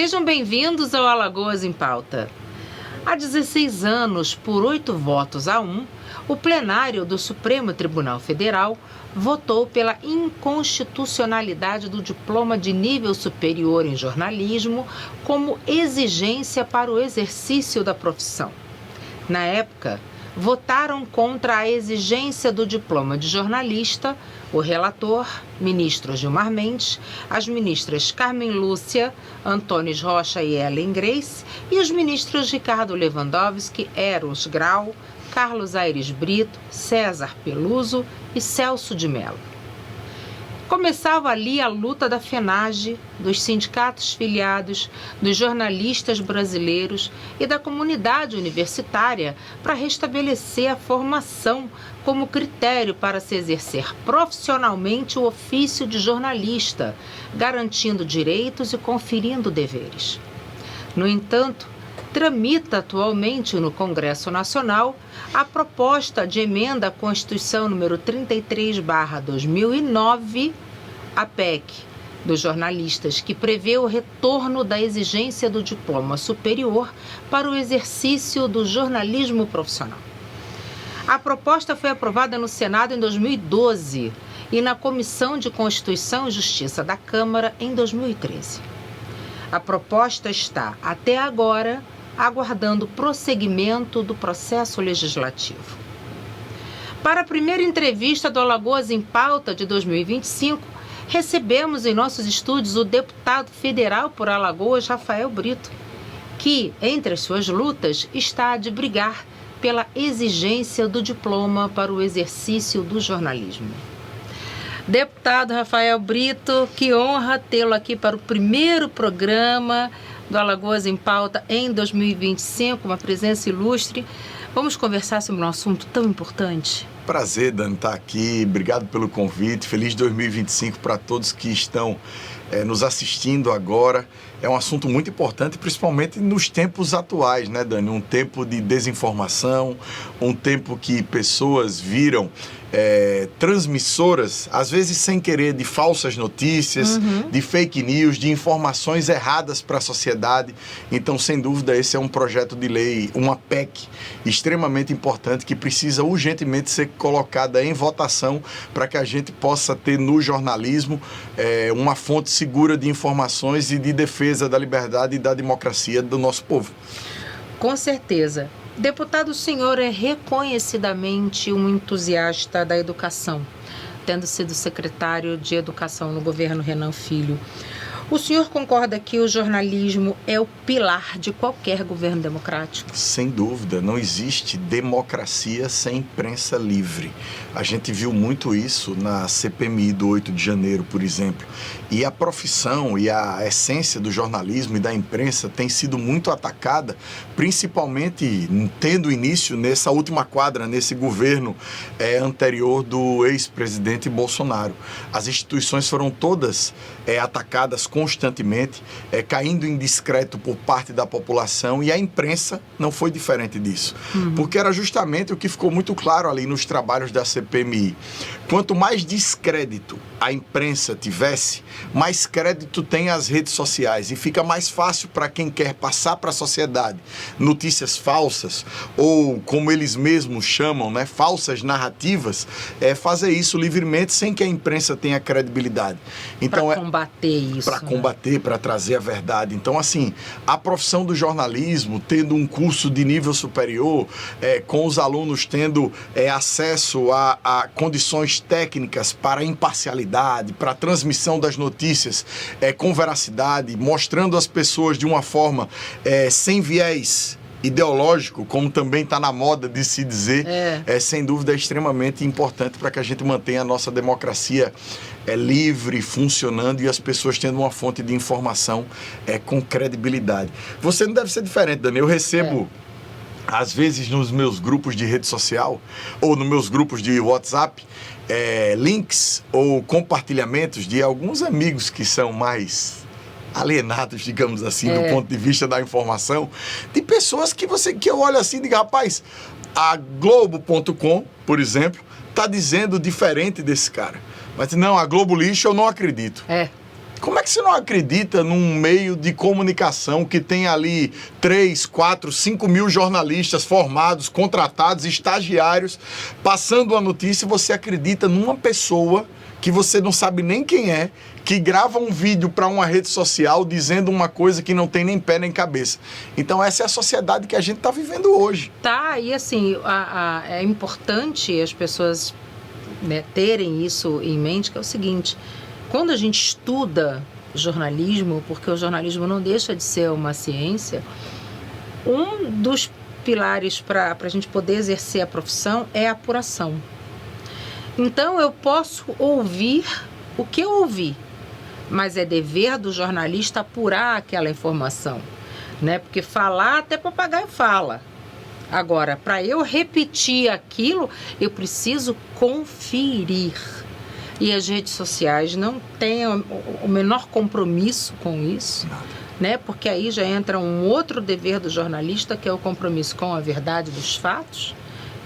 Sejam bem-vindos ao Alagoas em Pauta. Há 16 anos, por 8 votos a 1, o plenário do Supremo Tribunal Federal votou pela inconstitucionalidade do diploma de nível superior em jornalismo como exigência para o exercício da profissão. Na época, votaram contra a exigência do diploma de jornalista o relator, ministro Gilmar Mendes, as ministras Carmen Lúcia, Antônio Rocha e Ellen Grace e os ministros Ricardo Lewandowski, Eros Grau, Carlos Aires Brito, César Peluso e Celso de Mello. Começava ali a luta da FENAGE, dos sindicatos filiados, dos jornalistas brasileiros e da comunidade universitária para restabelecer a formação como critério para se exercer profissionalmente o ofício de jornalista, garantindo direitos e conferindo deveres. No entanto, tramita atualmente no Congresso Nacional a proposta de emenda à Constituição número 33/2009, a PEC dos jornalistas, que prevê o retorno da exigência do diploma superior para o exercício do jornalismo profissional. A proposta foi aprovada no Senado em 2012 e na Comissão de Constituição e Justiça da Câmara em 2013. A proposta está, até agora, aguardando o prosseguimento do processo legislativo. Para a primeira entrevista do Alagoas em Pauta de 2025, recebemos em nossos estúdios o deputado federal por Alagoas, Rafael Brito, que, entre as suas lutas, está a de brigar pela exigência do diploma para o exercício do jornalismo. Deputado Rafael Brito, que honra tê-lo aqui para o primeiro programa do Alagoas em Pauta em 2025, uma presença ilustre. Vamos conversar sobre um assunto tão importante. Prazer, Dani, estar aqui. Obrigado pelo convite. Feliz 2025 para todos que estão nos assistindo agora. É um assunto muito importante, principalmente nos tempos atuais, né, Dani? Um tempo de desinformação, um tempo que pessoas viram transmissoras, às vezes sem querer, de falsas notícias, de fake news, de informações erradas para a sociedade. Então, sem dúvida, esse é um projeto de lei, uma PEC extremamente importante que precisa urgentemente ser colocada em votação para que a gente possa ter no jornalismo uma fonte segura de informações e de defesa da liberdade e da democracia do nosso povo. Com certeza. Deputado, o senhor é reconhecidamente um entusiasta da educação, tendo sido secretário de Educação no governo Renan Filho. O senhor concorda que o jornalismo é o pilar de qualquer governo democrático? Sem dúvida, não existe democracia sem imprensa livre. A gente viu muito isso na CPMI do 8 de janeiro, por exemplo. E a profissão e a essência do jornalismo e da imprensa tem sido muito atacada, principalmente tendo início nessa última quadra, nesse governo anterior do ex-presidente Bolsonaro. As instituições foram todas atacadas constantemente, caindo em descrédito por parte da população, e a imprensa não foi diferente disso. Porque era justamente o que ficou muito claro ali nos trabalhos da CPMI. Quanto mais descrédito a imprensa tivesse, mais crédito tem as redes sociais, e fica mais fácil para quem quer passar para a sociedade notícias falsas, ou como eles mesmos chamam, né, falsas narrativas, fazer isso livremente sem que a imprensa tenha credibilidade. Então, para combater isso. Para combater, para trazer a verdade. Então, assim, a profissão do jornalismo, tendo um curso de nível superior, com os alunos tendo acesso a condições técnicas para imparcialidade, para a transmissão das notícias com veracidade, mostrando as pessoas de uma forma sem viés ideológico, como também está na moda de se dizer, sem dúvida é extremamente importante para que a gente mantenha a nossa democracia livre, funcionando, e as pessoas tendo uma fonte de informação com credibilidade. Você não deve ser diferente, Dani. Eu recebo às vezes nos meus grupos de rede social ou nos meus grupos de WhatsApp links ou compartilhamentos de alguns amigos que são mais alienados, digamos assim, do ponto de vista da informação, de pessoas que eu olho assim e digo, rapaz, a Globo.com, por exemplo, está dizendo diferente desse cara. Mas não, a Globo lixo eu não acredito. Como é que você não acredita num meio de comunicação que tem ali 3, 4, 5 mil jornalistas formados, contratados, estagiários, passando a notícia, e você acredita numa pessoa que você não sabe nem quem é, que grava um vídeo para uma rede social dizendo uma coisa que não tem nem pé nem cabeça. Então essa é a sociedade que a gente está vivendo hoje. Tá, e assim, é importante as pessoas, né, terem isso em mente, que é o seguinte: quando a gente estuda jornalismo, porque o jornalismo não deixa de ser uma ciência, um dos pilares para a gente poder exercer a profissão é a apuração. Então eu posso ouvir o que eu ouvi, mas é dever do jornalista apurar aquela informação, né? Porque falar, até papagaio fala. Agora, para eu repetir aquilo, eu preciso conferir. E as redes sociais não têm o menor compromisso com isso, né? Porque aí já entra um outro dever do jornalista, que é o compromisso com a verdade dos fatos.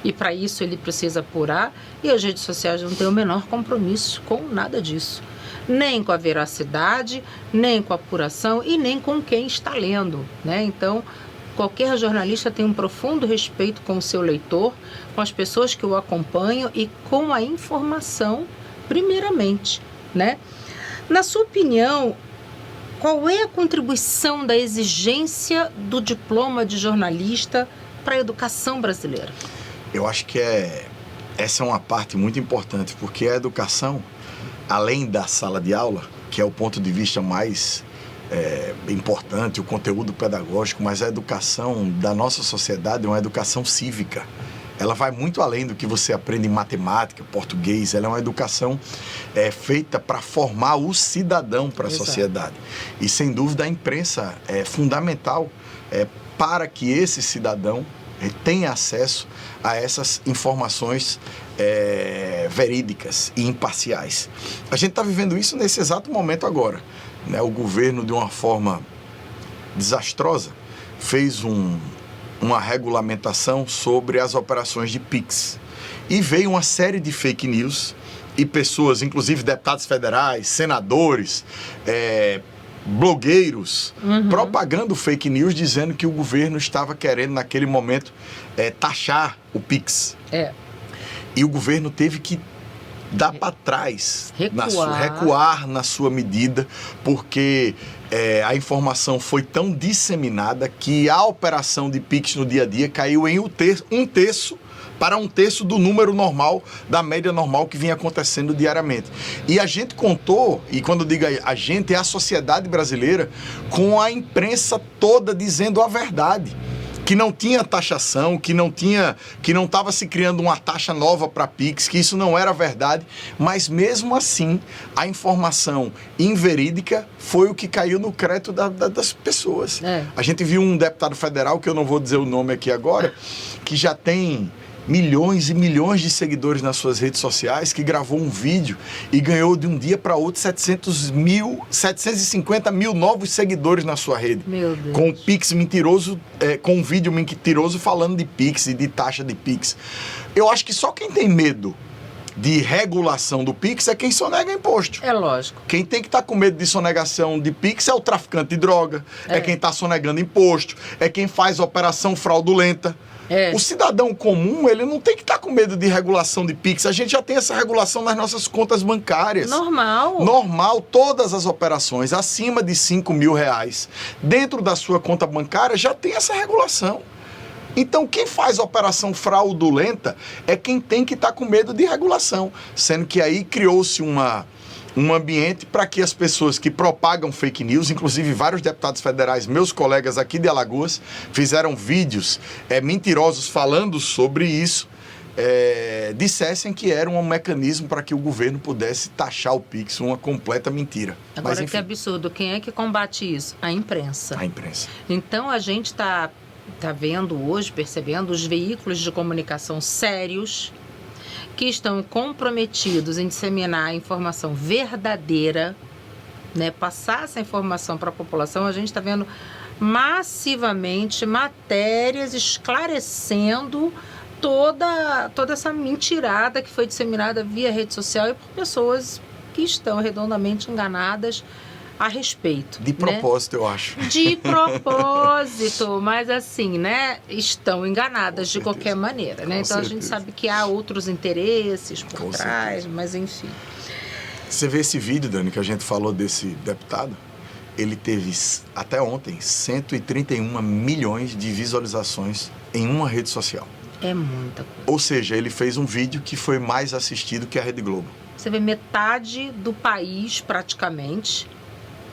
E para isso ele precisa apurar, e as redes sociais não têm o menor compromisso com nada disso. Nem com a veracidade, nem com a apuração e nem com quem está lendo, né? Então, qualquer jornalista tem um profundo respeito com o seu leitor, com as pessoas que o acompanham e com a informação, primeiramente, né? Na sua opinião, qual é a contribuição da exigência do diploma de jornalista para a educação brasileira? Eu acho que essa é uma parte muito importante, porque a educação, além da sala de aula, que é o ponto de vista mais importante, o conteúdo pedagógico, mas a educação da nossa sociedade é uma educação cívica. Ela vai muito além do que você aprende em matemática, português. Ela é uma educação feita para formar o cidadão para a sociedade. E, sem dúvida, a imprensa é fundamental para que esse cidadão tenha acesso a essas informações verídicas e imparciais. A gente está vivendo isso nesse exato momento agora, né? O governo, de uma forma desastrosa, fez uma regulamentação sobre as operações de Pix. E veio uma série de fake news e pessoas, inclusive deputados federais, senadores, blogueiros, propagando fake news, dizendo que o governo estava querendo, naquele momento, taxar o Pix. E o governo teve que dar para trás, recuar na sua medida, porque a informação foi tão disseminada que a operação de Pix no dia a dia caiu em um terço para um terço do número normal, da média normal que vinha acontecendo diariamente. E a gente contou, e quando eu digo a gente, é a sociedade brasileira, com a imprensa toda dizendo a verdade. Que não tinha taxação, que não estava se criando uma taxa nova para Pix, que isso não era verdade, mas mesmo assim a informação inverídica foi o que caiu no crédito das pessoas. A gente viu um deputado federal, que eu não vou dizer o nome aqui agora, que já tem milhões e milhões de seguidores nas suas redes sociais, que gravou um vídeo e ganhou de um dia para outro 750 mil novos seguidores na sua rede. Meu Deus. Com um Pix mentiroso, com um vídeo mentiroso falando de Pix e de taxa de Pix. Eu acho que só quem tem medo de regulação do Pix é quem sonega imposto. É lógico. Quem tem que estar com medo de sonegação de Pix é o traficante de droga, é quem está sonegando imposto, é quem faz operação fraudulenta. O cidadão comum, ele não tem que estar com medo de regulação de Pix. A gente já tem essa regulação nas nossas contas bancárias. Normal, todas as operações acima de R$5.000 dentro da sua conta bancária já tem essa regulação. Então, quem faz operação fraudulenta é quem tem que estar com medo de regulação. Sendo que aí criou-se um ambiente para que as pessoas que propagam fake news, inclusive vários deputados federais, meus colegas aqui de Alagoas, fizeram vídeos mentirosos falando sobre isso, dissessem que era um mecanismo para que o governo pudesse taxar o Pix, uma completa mentira. Agora, mas, que absurdo. Quem é que combate isso? A imprensa. A imprensa. Então, a gente está vendo hoje, percebendo os veículos de comunicação sérios que estão comprometidos em disseminar a informação verdadeira, né? Passar essa informação para a população. A gente está vendo massivamente matérias esclarecendo toda essa mentirada que foi disseminada via rede social e por pessoas que estão redondamente enganadas a respeito. De propósito, eu acho. De propósito, mas assim, né, estão enganadas de qualquer maneira, né? Então a gente sabe que há outros interesses por trás, mas enfim. Você vê esse vídeo, Dani, que a gente falou desse deputado? Ele teve, até ontem, 131 milhões de visualizações em uma rede social. É muita coisa. Ou seja, ele fez um vídeo que foi mais assistido que a Rede Globo. Você vê metade do país, praticamente,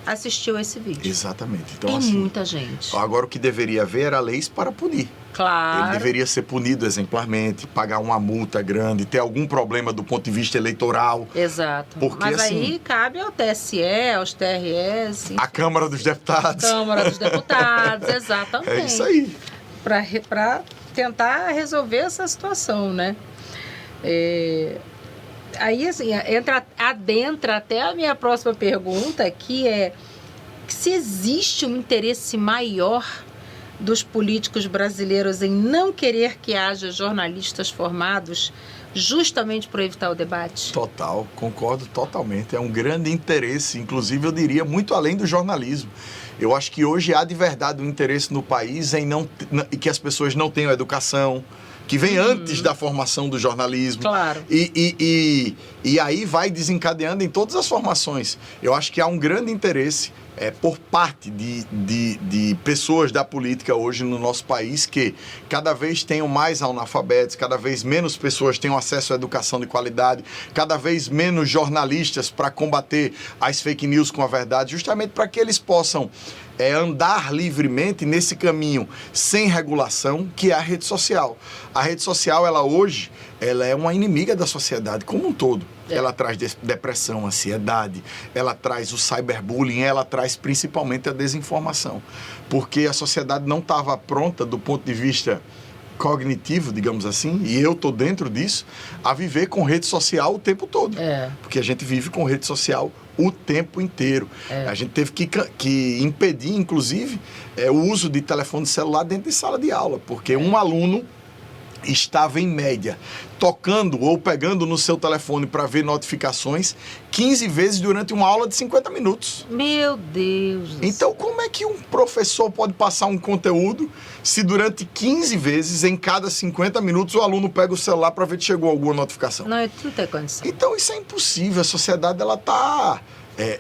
assistiu a esse vídeo. Exatamente. Então, assim, muita gente. Agora, o que deveria haver era leis para punir. Claro. Ele deveria ser punido exemplarmente, pagar uma multa grande, ter algum problema do ponto de vista eleitoral. Exato. Porque, mas assim, aí cabe ao TSE, aos TRS. A Câmara dos Deputados. Câmara dos Deputados, exatamente. É isso aí. Para tentar resolver essa situação, né? Aí, assim, adentra até a minha próxima pergunta, que é se existe um interesse maior dos políticos brasileiros em não querer que haja jornalistas formados justamente para evitar o debate? Total, concordo totalmente. É um grande interesse, inclusive eu diria muito além do jornalismo. Eu acho que hoje há de verdade um interesse no país em que as pessoas não tenham educação, que vem antes da formação do jornalismo. Claro. E aí vai desencadeando em todas as formações. Eu acho que há um grande interesse por parte de pessoas da política hoje no nosso país que cada vez tenham mais analfabetos, cada vez menos pessoas tenham acesso à educação de qualidade, cada vez menos jornalistas para combater as fake news com a verdade, justamente para que eles possam andar livremente nesse caminho sem regulação, que é a rede social. A rede social, hoje, ela é uma inimiga da sociedade como um todo. Ela traz depressão, ansiedade, ela traz o cyberbullying, ela traz principalmente a desinformação. Porque a sociedade não estava pronta do ponto de vista cognitivo, digamos assim, e eu estou dentro disso, a viver com rede social o tempo todo. Porque a gente vive com rede social o tempo inteiro. A gente teve que impedir, inclusive, o uso de telefone celular dentro de sala de aula, porque um aluno estava, em média, tocando ou pegando no seu telefone para ver notificações 15 vezes durante uma aula de 50 minutos. Meu Deus! Então, como é que um professor pode passar um conteúdo se durante 15 vezes, em cada 50 minutos, o aluno pega o celular para ver se chegou alguma notificação? Não tem condição. Então, isso é impossível. A sociedade, ela está...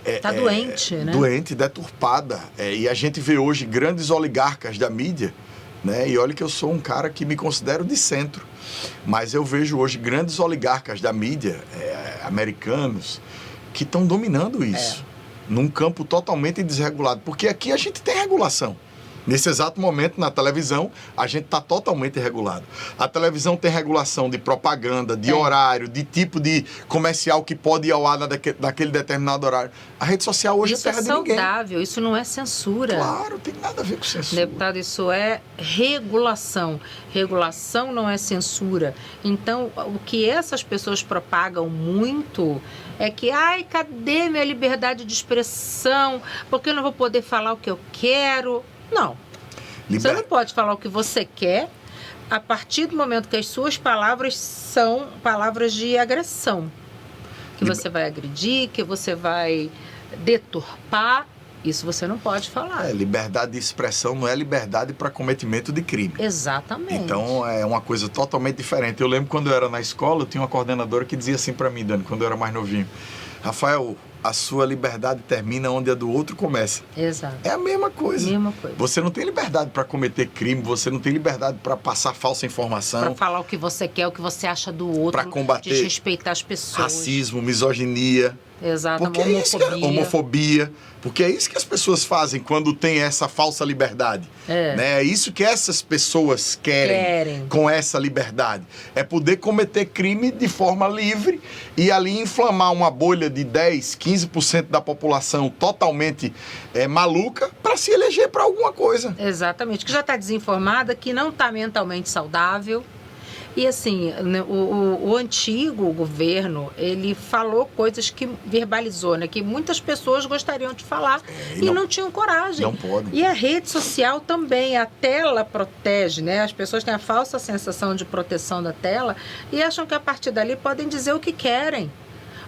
Está doente, né? Doente, deturpada. E a gente vê hoje grandes oligarcas da mídia, né? E olha que eu sou um cara que me considero de centro, mas eu vejo hoje grandes oligarcas da mídia, americanos, que estão dominando isso, num campo totalmente desregulado, porque aqui a gente tem regulação. Nesse exato momento, na televisão, a gente está totalmente regulado. A televisão tem regulação de propaganda, de horário, de tipo de comercial que pode ir ao ar naquele determinado horário. A rede social hoje é terra de ninguém. Isso é saudável, isso não é censura. Claro, tem nada a ver com censura. Deputado, isso é regulação. Regulação não é censura. Então, o que essas pessoas propagam muito é que, cadê minha liberdade de expressão? Porque eu não vou poder falar o que eu quero. Não. Você não pode falar o que você quer a partir do momento que as suas palavras são palavras de agressão. Que você vai agredir, que você vai deturpar. Isso você não pode falar. Liberdade de expressão não é liberdade para cometimento de crime. Exatamente. Então, é uma coisa totalmente diferente. Eu lembro quando eu era na escola, eu tinha uma coordenadora que dizia assim para mim, Dani, quando eu era mais novinho: Rafael, a sua liberdade termina onde a do outro começa. Exato. É a mesma coisa. Mesma coisa. Você não tem liberdade para cometer crime, você não tem liberdade para passar falsa informação. Para falar o que você quer, o que você acha do outro. Para combater desrespeitar as pessoas. Racismo, misoginia. Exato, homofobia. Homofobia. Porque é isso que as pessoas fazem quando tem essa falsa liberdade. É isso que essas pessoas querem com essa liberdade. É poder cometer crime de forma livre e ali inflamar uma bolha de 10, 15% da população totalmente maluca para se eleger para alguma coisa. Exatamente, que já está desinformada, que não está mentalmente saudável. E assim, o antigo governo, ele falou coisas que verbalizou, né? Que muitas pessoas gostariam de falar e não tinham coragem. Não podem. E a rede social também, a tela protege, né? As pessoas têm a falsa sensação de proteção da tela e acham que a partir dali podem dizer o que querem.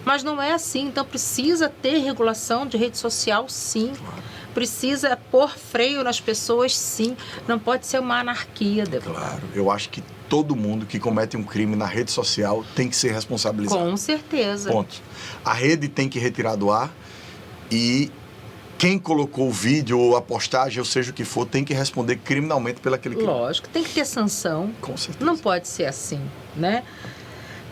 Mas não é assim, então precisa ter regulação de rede social, sim. Claro. Precisa pôr freio nas pessoas, sim. Não pode ser uma anarquia, deputado. Claro, eu acho que todo mundo que comete um crime na rede social tem que ser responsabilizado. Com certeza. Ponto. A rede tem que retirar do ar e quem colocou o vídeo ou a postagem, ou seja o que for, tem que responder criminalmente pelo aquele crime. Lógico, tem que ter sanção. Com certeza. Não pode ser assim, né?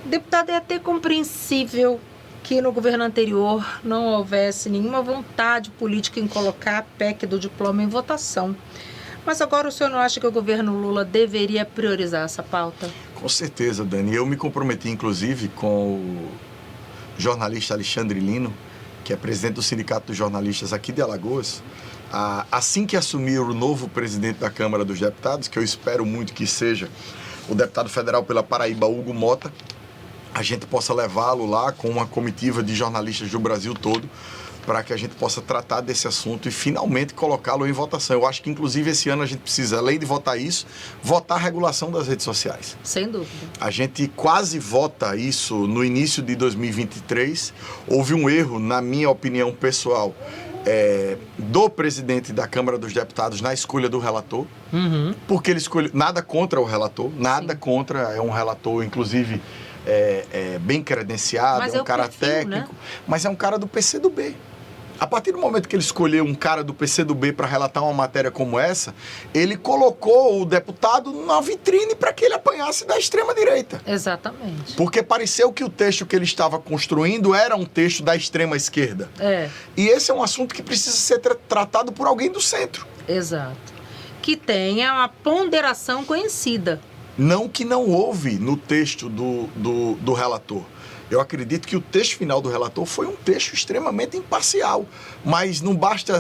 Deputado, é até compreensível que no governo anterior não houvesse nenhuma vontade política em colocar a PEC do diploma em votação. Mas agora o senhor não acha que o governo Lula deveria priorizar essa pauta? Com certeza, Dani. Eu me comprometi, inclusive, com o jornalista Alexandre Lino, que é presidente do Sindicato dos Jornalistas aqui de Alagoas, assim que assumir o novo presidente da Câmara dos Deputados, que eu espero muito que seja o deputado federal pela Paraíba, Hugo Mota, a gente possa levá-lo lá com uma comitiva de jornalistas do Brasil todo, para que a gente possa tratar desse assunto e finalmente colocá-lo em votação. Eu acho que, inclusive, esse ano a gente precisa, além de votar isso, votar a regulação das redes sociais. Sem dúvida. A gente quase vota isso no início de 2023. Houve um erro, na minha opinião pessoal, do presidente da Câmara dos Deputados na escolha do relator, porque ele escolheu nada contra o relator, nada Sim. contra, é um relator, inclusive, bem credenciado, mas é um cara perfil, técnico, né? Mas é um cara do PCdoB. A partir do momento que ele escolheu um cara do PCdoB para relatar uma matéria como essa, ele colocou o deputado na vitrine para que ele apanhasse da extrema-direita. Exatamente. Porque pareceu que o texto que ele estava construindo era um texto da extrema-esquerda. E esse é um assunto que precisa ser tratado por alguém do centro. Exato. Que tenha uma ponderação conhecida. Não que não houve no texto do relator. Eu acredito que o texto final do relator foi um texto extremamente imparcial, mas não basta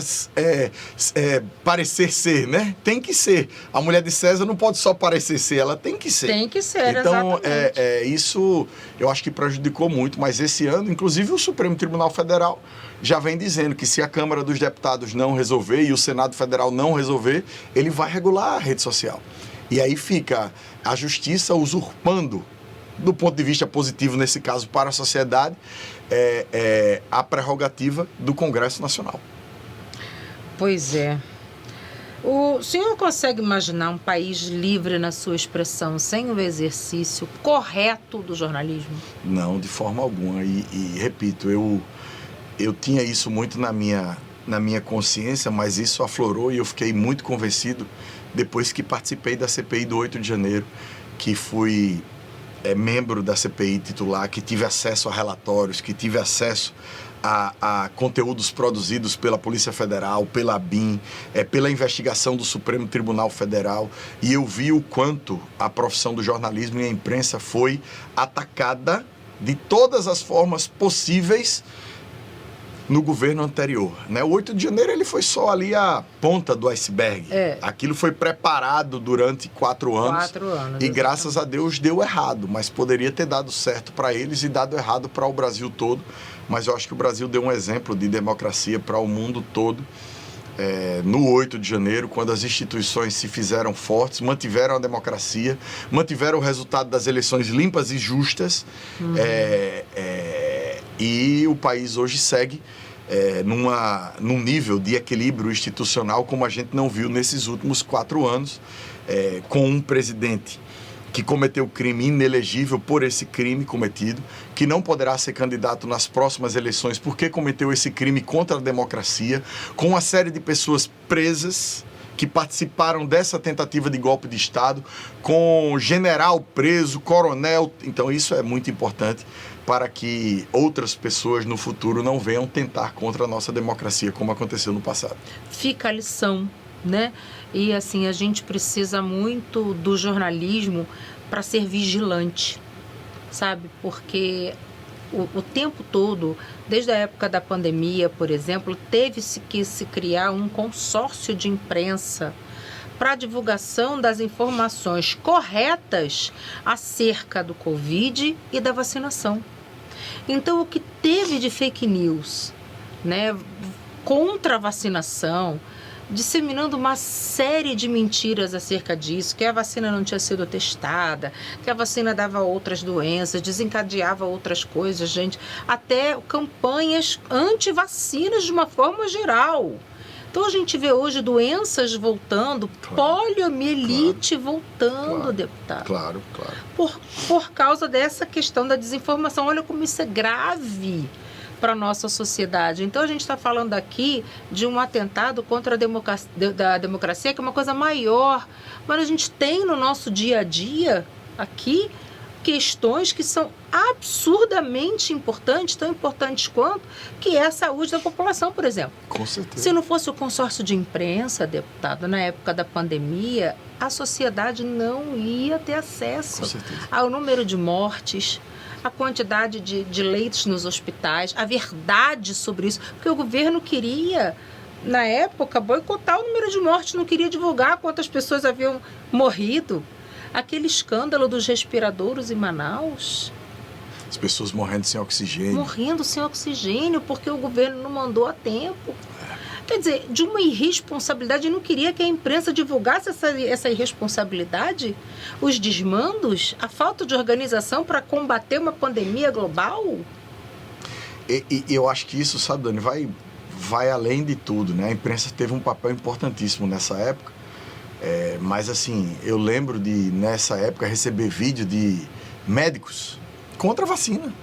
parecer ser, né? Tem que ser. A mulher de César não pode só parecer ser, ela tem que ser. Tem que ser, então, exatamente. Isso eu acho que prejudicou muito, mas esse ano, inclusive o Supremo Tribunal Federal já vem dizendo que se a Câmara dos Deputados não resolver e o Senado Federal não resolver, ele vai regular a rede social. E aí fica a justiça usurpando, do ponto de vista positivo, nesse caso, para a sociedade, a prerrogativa do Congresso Nacional. Pois é. O senhor consegue imaginar um país livre na sua expressão, sem o exercício correto do jornalismo? Não, de forma alguma. E repito, eu tinha isso muito na minha consciência, mas isso aflorou e eu fiquei muito convencido depois que participei da CPI do 8 de janeiro, que fui membro da CPI titular, que tive acesso a relatórios, que tive acesso a conteúdos produzidos pela Polícia Federal, pela ABIN, pela investigação do Supremo Tribunal Federal, e eu vi o quanto a profissão do jornalismo e a imprensa foi atacada de todas as formas possíveis no governo anterior, né? O 8 de janeiro ele foi só ali a ponta do iceberg. Aquilo foi preparado durante 4 anos. 4 anos. E exatamente. Graças a Deus deu errado, mas poderia ter dado certo para eles e dado errado para o Brasil todo. Mas eu acho que o Brasil deu um exemplo de democracia para o mundo todo. No 8 de janeiro, quando as instituições se fizeram fortes, mantiveram a democracia, mantiveram o resultado das eleições limpas e justas, e o país hoje segue num nível de equilíbrio institucional como a gente não viu nesses últimos 4 anos, com um presidente que cometeu crime inelegível por esse crime cometido, que não poderá ser candidato nas próximas eleições porque cometeu esse crime contra a democracia, com uma série de pessoas presas que participaram dessa tentativa de golpe de Estado, com general preso, coronel. Então isso é muito importante para que outras pessoas no futuro não venham tentar contra a nossa democracia, como aconteceu no passado. Fica a lição, né? E assim, a gente precisa muito do jornalismo para ser vigilante, sabe? Porque o tempo todo, desde a época da pandemia, por exemplo, teve-se que se criar um consórcio de imprensa para a divulgação das informações corretas acerca do Covid e da vacinação. Então, o que teve de fake news, né, contra a vacinação, disseminando uma série de mentiras acerca disso, que a vacina não tinha sido testada, que a vacina dava outras doenças, desencadeava outras coisas, gente, até campanhas anti-vacinas de uma forma geral. Então a gente vê hoje doenças voltando, poliomielite voltando, deputado. Claro. Por causa dessa questão da desinformação. Olha como isso é grave para a nossa sociedade. Então, a gente está falando aqui de um atentado contra a democracia, que é uma coisa maior. Mas a gente tem no nosso dia a dia aqui questões que são absurdamente importantes, tão importantes quanto, que é a saúde da população, por exemplo. Com certeza. Se não fosse o consórcio de imprensa, deputado, na época da pandemia, a sociedade não ia ter acesso ao número de mortes, a quantidade de leitos nos hospitais, a verdade sobre isso, porque o governo queria, na época, boicotar o número de mortes, não queria divulgar quantas pessoas haviam morrido. Aquele escândalo dos respiradores em Manaus. As pessoas morrendo sem oxigênio. Morrendo sem oxigênio, porque o governo não mandou a tempo. Quer dizer, de uma irresponsabilidade, eu não queria que a imprensa divulgasse essa irresponsabilidade, os desmandos, a falta de organização para combater uma pandemia global. E eu acho que isso, sabe, Dani, vai além de tudo, né? A imprensa teve um papel importantíssimo nessa época, mas assim, eu lembro de, nessa época, receber vídeo de médicos contra a vacina.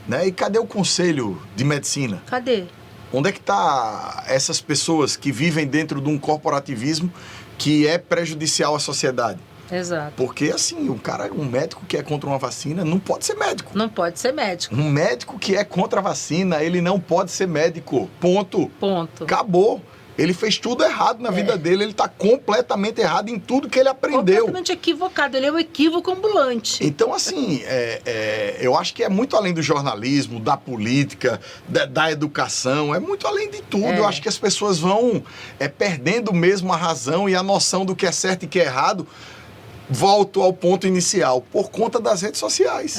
Né? E cadê o conselho de medicina? Cadê? Onde é que está essas pessoas que vivem dentro de um corporativismo que é prejudicial à sociedade? Exato. Porque, assim, um médico que é contra uma vacina não pode ser médico. Não pode ser médico. Um médico que é contra a vacina, ele não pode ser médico. Ponto. Acabou. Ele fez tudo errado na vida dele, ele está completamente errado em tudo que ele aprendeu. Completamente equivocado, ele é um equívoco ambulante. Então, assim, eu acho que é muito além do jornalismo, da política, da educação, é muito além de tudo. Eu acho que as pessoas vão perdendo mesmo a razão e a noção do que é certo e que é errado. Volto ao ponto inicial, por conta das redes sociais.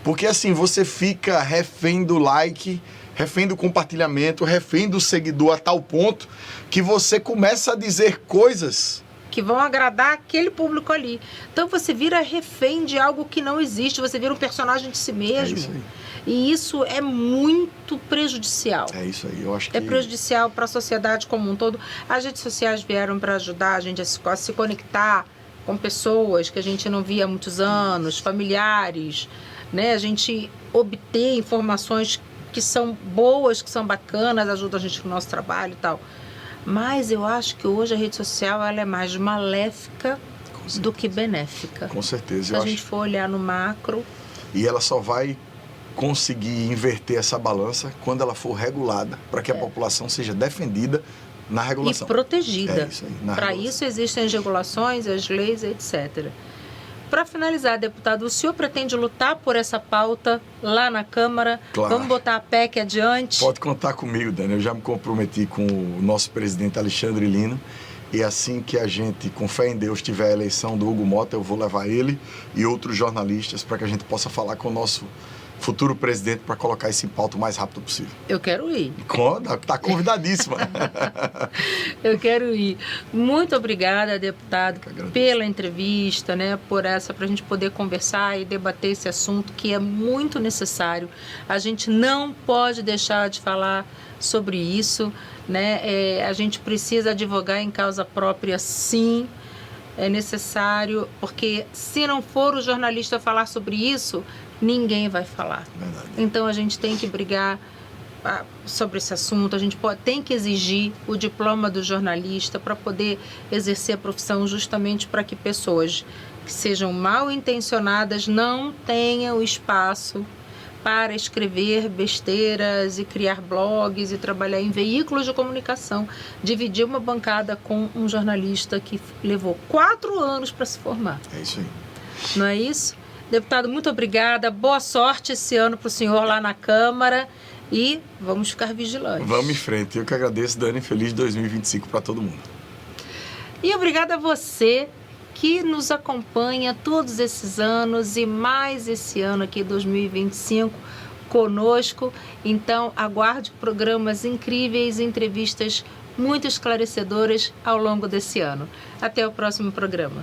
Porque, assim, você fica refém do like, refém do compartilhamento, refém do seguidor a tal ponto que você começa a dizer coisas que vão agradar aquele público ali. Então você vira refém de algo que não existe, você vira um personagem de si mesmo. Isso aí. E isso é muito prejudicial. É isso aí, eu acho que... É prejudicial para a sociedade como um todo. As redes sociais vieram para ajudar a gente a se conectar com pessoas que a gente não via há muitos anos, familiares, né? A gente obter informações que são boas, que são bacanas, ajudam a gente no nosso trabalho e tal. Mas eu acho que hoje a rede social ela é mais maléfica do que benéfica. Com certeza. Se a gente for olhar no macro... E ela só vai conseguir inverter essa balança quando ela for regulada, para que a população seja defendida na regulação. E protegida. É isso aí, para isso existem as regulações, as leis, etc. Para finalizar, deputado, o senhor pretende lutar por essa pauta lá na Câmara? Claro. Vamos botar a PEC adiante? Pode contar comigo, Dani. Eu já me comprometi com o nosso presidente Alexandre Lino. E assim que a gente, com fé em Deus, tiver a eleição do Hugo Mota, eu vou levar ele e outros jornalistas para que a gente possa falar com o nosso futuro presidente para colocar isso em pauta o mais rápido possível. Eu quero ir. Está convidadíssima. Eu quero ir. Muito obrigada, deputado, pela entrevista, né, para a gente poder conversar e debater esse assunto que é muito necessário. A gente não pode deixar de falar sobre isso, né? A gente precisa advogar em causa própria, sim. É necessário, porque se não for o jornalista falar sobre isso, ninguém vai falar. Verdade. Então a gente tem que brigar sobre esse assunto, a gente tem que exigir o diploma do jornalista para poder exercer a profissão, justamente para que pessoas que sejam mal intencionadas não tenham espaço para escrever besteiras e criar blogs e trabalhar em veículos de comunicação. Dividir uma bancada com um jornalista que levou 4 anos para se formar. É isso aí. Não é isso? Deputado, muito obrigada. Boa sorte esse ano para o senhor lá na Câmara e vamos ficar vigilantes. Vamos em frente. Eu que agradeço, Dani. Feliz 2025 para todo mundo. E obrigada a você que nos acompanha todos esses anos e mais esse ano aqui, 2025, conosco. Então, aguarde programas incríveis, entrevistas muito esclarecedoras ao longo desse ano. Até o próximo programa.